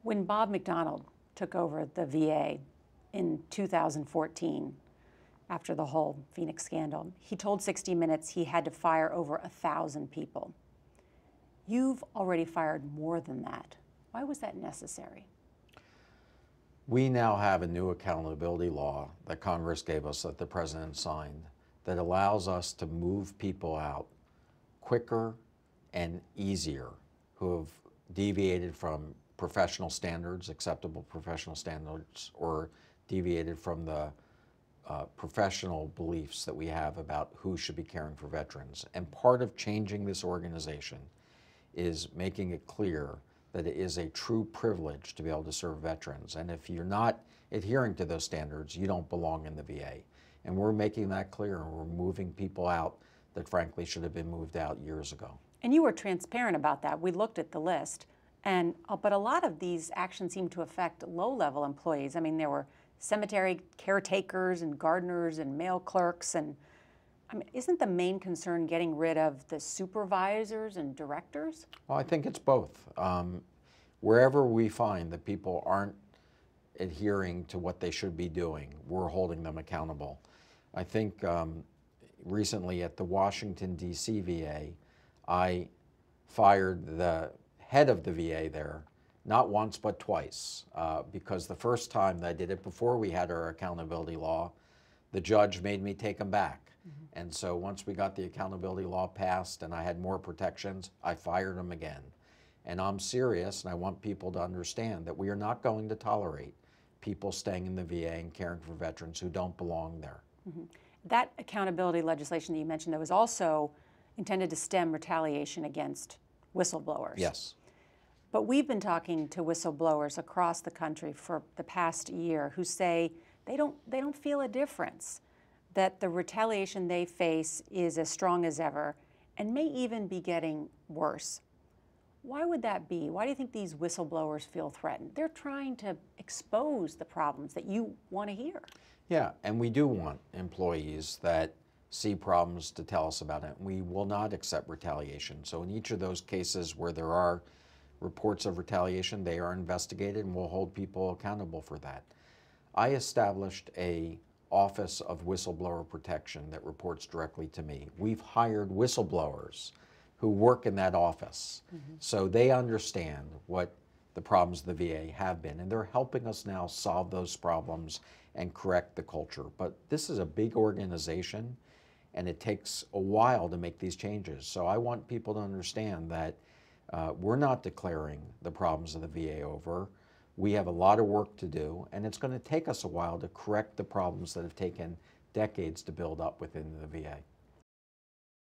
When Bob McDonald took over the VA in 2014, after the whole Phoenix scandal, he told 60 Minutes he had to fire over 1,000 people. You've already fired more than that. Why was that necessary? We now have a new accountability law that Congress gave us, that the President signed, that allows us to move people out quicker and easier who have deviated from professional standards, acceptable professional standards, or deviated from the professional beliefs that we have about who should be caring for veterans. And part of changing this organization is making it clear that it is a true privilege to be able to serve veterans. And if you're not adhering to those standards, you don't belong in the VA. And we're making that clear, and we're moving people out that frankly should have been moved out years ago. And you were transparent about that. We looked at the list, but a lot of these actions seem to affect low-level employees. I mean, there were cemetery caretakers and gardeners and mail clerks, and I mean, isn't the main concern getting rid of the supervisors and directors? Well, I think it's both. Wherever we find that people aren't adhering to what they should be doing, we're holding them accountable. I think recently at the Washington, D.C. VA, I fired the head of the VA there, not once but twice, because the first time that I did it, before we had our accountability law, the judge made me take him back. Mm-hmm. And so once we got the accountability law passed and I had more protections, I fired him again. And I'm serious, and I want people to understand that we are not going to tolerate people staying in the VA and caring for veterans who don't belong there. Mm-hmm. That accountability legislation that you mentioned, that was also intended to stem retaliation against whistleblowers. Yes. But we've been talking to whistleblowers across the country for the past year who say they don't feel a difference, that the retaliation they face is as strong as ever and may even be getting worse. Why would that be? Why do you think these whistleblowers feel threatened? They're trying to expose the problems that you want to hear. Yeah, and we do want employees that see problems to tell us about it. We will not accept retaliation. So in each of those cases where there are reports of retaliation, they are investigated, and we'll hold people accountable for that. I established a Office of Whistleblower Protection that reports directly to me. We've hired whistleblowers who work in that office. Mm-hmm. So they understand what the problems of the VA have been, and they're helping us now solve those problems and correct the culture. But this is a big organization, and it takes a while to make these changes. So I want people to understand that we're not declaring the problems of the VA over. We have a lot of work to do, and it's going to take us a while to correct the problems that have taken decades to build up within the VA.